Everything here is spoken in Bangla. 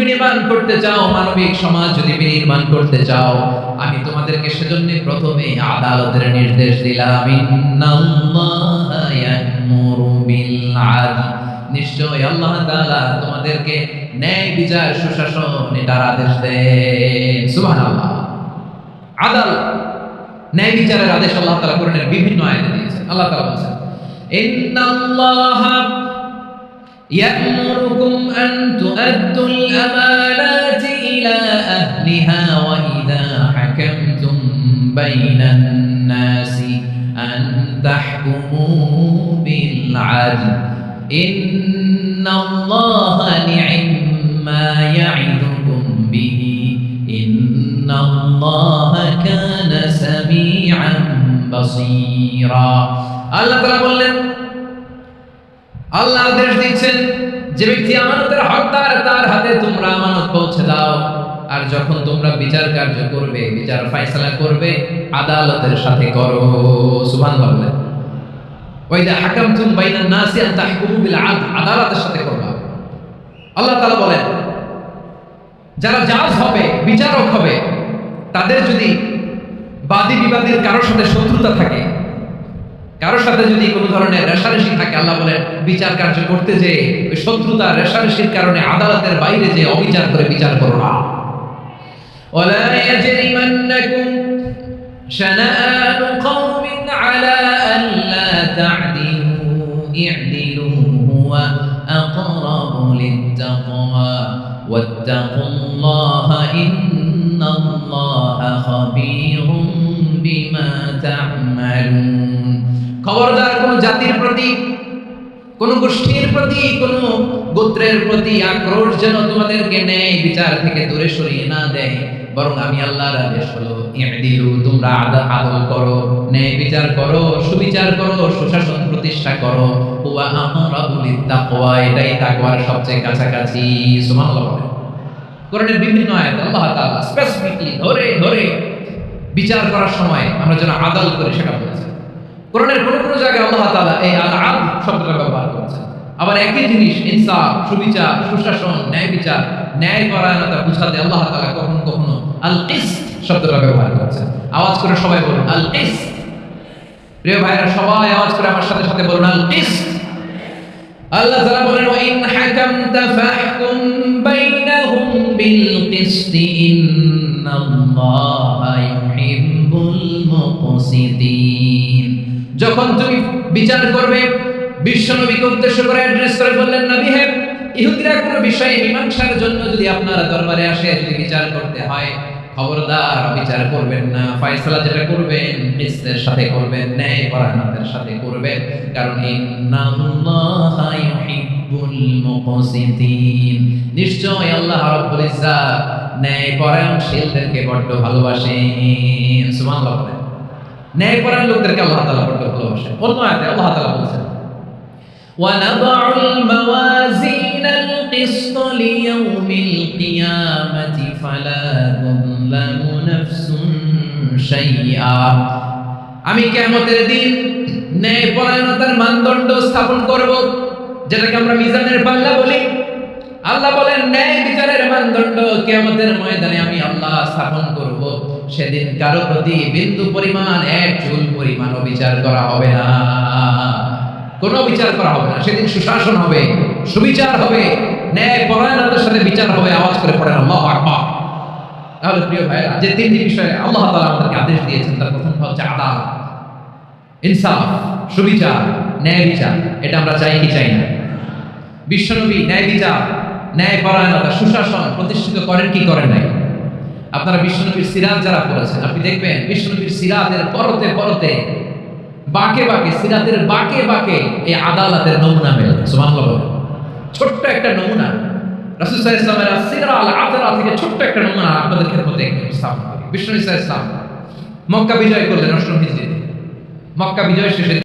বিনির্মাণ করতে চাও, মানবিক সমাজ যদি বিনির্মাণ করতে চাও, আমি তোমাদেরকে সেজন্য প্রথমে আদালতের নির্দেশ দিলাম। ইন্নাল্লাহা ইয়া'মুরু বিল আদল, নিশ্চয় আল্লাহ তাআলা তোমাদেরকে ন্যায় বিচার সুশাসন এটার আদেশ দেন। সুবহানাল্লাহ। আদাল, ন্যায় বিচারের আদেশ আল্লাহ তাআলা কোরআনের বিভিন্ন আয়াতে দিয়েছেন। আল্লাহ তাআলা বলেছেন, ইন্নাল্লাহা يأمركم أن تؤدوا الأمانات إلى أهلها وإذا حكمتم بين الناس أن تحكموا بالعدل إن الله نعم ما يعظكم به إن الله كان سميعا بصيرا। الله تعالى বললেন, আল্লাহ আদেশ দিচ্ছেন যে ব্যক্তি আমানতের হকদার তার হাতে তোমরা আমানত পৌঁছে দাও, আর যখন তোমরা বিচার কার্য করবে, বিচার ফয়সালা করবে, আদালতের সাথে করো। সুবহানাল্লাহ বলেন, ওয়াইদা হাকামতুম বাইনান নাসি আন তাহকুমু বিল আদল, আদালতের সাথে করবা। আল্লাহ তাআলা বলেন, যারা জাজ হবে, বিচারক হবে, তাদের যদি বাদী বিবাদীর কারোর সাথে শত্রুতা থাকে, কারোর সাথে যদি কোনো ধরনের রেষারেষি থাকে, আল্লাহ বলেন বিচার কার্য করতে যে ওই শত্রুতা রেষারেষির কারণে আদালতের বাইরে যে অবিচার করে বিচার করো না। ওয়ালা ইয়াজরিমান্নাকুম শানাআনু কওমিন আলা আল্লা তা'দিলু ই'দিলু হুয়া আqrabu লিত-তাকওয়া ওয়াত্তাকুল্লাহা ইন্নাল্লাহা খাবীরুম বিমা তা'মালুন। খবরদার কোন জাতির প্রতি, কোন গোষ্ঠীর প্রতি, কোন গোত্রের প্রতি আক্রোশ যেন তোমাদেরকে ন্যায় বিচার থেকে দূরে সরিয়ে না দেয়, বরং আমি আল্লাহর আদেশ হলো ই'দিলু, তোমরা আদল করো, ন্যায় বিচার করো, সুবিচার করো, সুশাসন প্রতিষ্ঠা করো। হুয়া আমরাবু লিত-তাকওয়া, এটাই তাকওয়ার সবচেয়ে কাছাকাছি। সুবহানাল্লাহ। কোরআনের বিভিন্ন আয়াতে আল্লাহ তাআলা স্পেসিফিকলি ধরে ধরে বিচার করার সময় আমরা যেন আদল করি সেটা বলেছেন। কোরআনের কোন কোন জায়গায় আল্লাহ তাআলা এই আল-আদল শব্দটা ব্যবহার করেছেন। আবার একই জিনিস ইনসাফ, সুবিচার, সুশাসন, ন্যায় বিচার, ন্যায় পরায়ণতা বুঝাতে আল্লাহ তাআলা কখনো কখনো আল-কিসত শব্দটা ব্যবহার করেছেন। আওয়াজ করে সবাই বলুন আল-কিসত। প্রিয় ভাইরা, সবাই আওয়াজ করে আমার সাথে সাথে বলুন আল-কিসত। আল্লাহ তাআলা বলেন, ওয়া ইন হাকামতা ফাহকুম বাইনাহুম বিল কিসতি ইন্নাল্লাহা ইউহিব্বুল মুকসিতিন। যখন তুমি বিচার করবে, বিশ্বনবীকে উদ্দেশ্য করে অ্যাড্রেস করে বললেন, নবী হে, ইহুদিরা কোনো বিষয়ে মীমাংসার জন্য যদি আপনার দরবারে আসে, যদি বিচার করতে হয়, খবরদার বিচার করবেন না, ফয়সালা যেটা করবেন কিসতের সাথে করবেন, ন্যায় পরায়ণতার সাথে করবেন, কারণ ইন্নাল্লাহা ইউহিব্বুল মুকসিতিন, নিশ্চয় আল্লাহ রাব্বুল ইজ্জাত ন্যায় পরায়ণশীলদেরকে বড় ভালোবাসেন। সুবহানাল্লাহ। ন্যায় পরায়ণ লোকদেরকে আল্লাহ তাআলা বড় ভালোবাসেন। অন্য আয়াতে আল্লাহ তাআলা বলেছেন, وَنَضَعُ الْمَوَازِينَ الْقِسْطَ لِيَوْمِ الْقِيَامَةِ فَلَا تُظْلَمُ نَفْسٌ شَيْئًا। আমি কিয়ামতের দিন ন্যায় পরায়ণতার মানদণ্ড স্থাপন করব, যেটাকে আমরা মিজানের পাল্লা বলি। আল্লাহ বলেন ন্যায় বিচারের মানদণ্ড কিয়ামতের ময়দানে আমি আল্লাহ স্থাপন করব। সেদিন কারো প্রতি বিন্দু পরিমাণ, এক চুল পরিমাণ বিচার করা হবে না, কোনো বিচার করা হবে না। সেদিন সুশাসন হবে, সুবিচার হবে, ন্যায় পরায়ণতার সাথে বিচার হবে। আওয়াজ করে পড়েন আল্লাহু আকবার। তাহলে প্রিয় ভাইরা, যে তিনটি বিষয়ে আল্লাহ তাআলা আমাদেরকে আদেশ দিয়েছেন, তার প্রথম হচ্ছে আদালত, ইনসাফ, সুবিচার, ন্যায় বিচার। এটা আমরা চাই কি চাই না? বিশ্বনবী ন্যায় বিচার, ন্যায় পরায়ণতা, সুশাসন প্রতিষ্ঠিত করেন কি করেন নাই? আপনারা বিশ্বনবীর সিরাত যারা পড়েছেন, আপনি দেখবেন বিশ্বনবীর সিরাতের পরতে পরতে, বাঁকে বাঁকে, সিরাতের বাঁকে বাঁকে এই আদালতের নমুনা মেলে। সুবহানাল্লাহ। ছোট্ট একটা নমুনা রাসূল সাল্লাল্লাহু আলাইহি ওয়াসাল্লামের আসিরা আল আতরা থেকে ছোট্ট একটা নমুনা আপনাদের খেদমতে উপস্থাপন করি। বিশ্বনবী সাল্লাল্লাহু আলাইহি ওয়াসাল্লাম মক্কা বিজয় করলেন ৮ম হিজরিতে। মক্কা বিজয় শেষে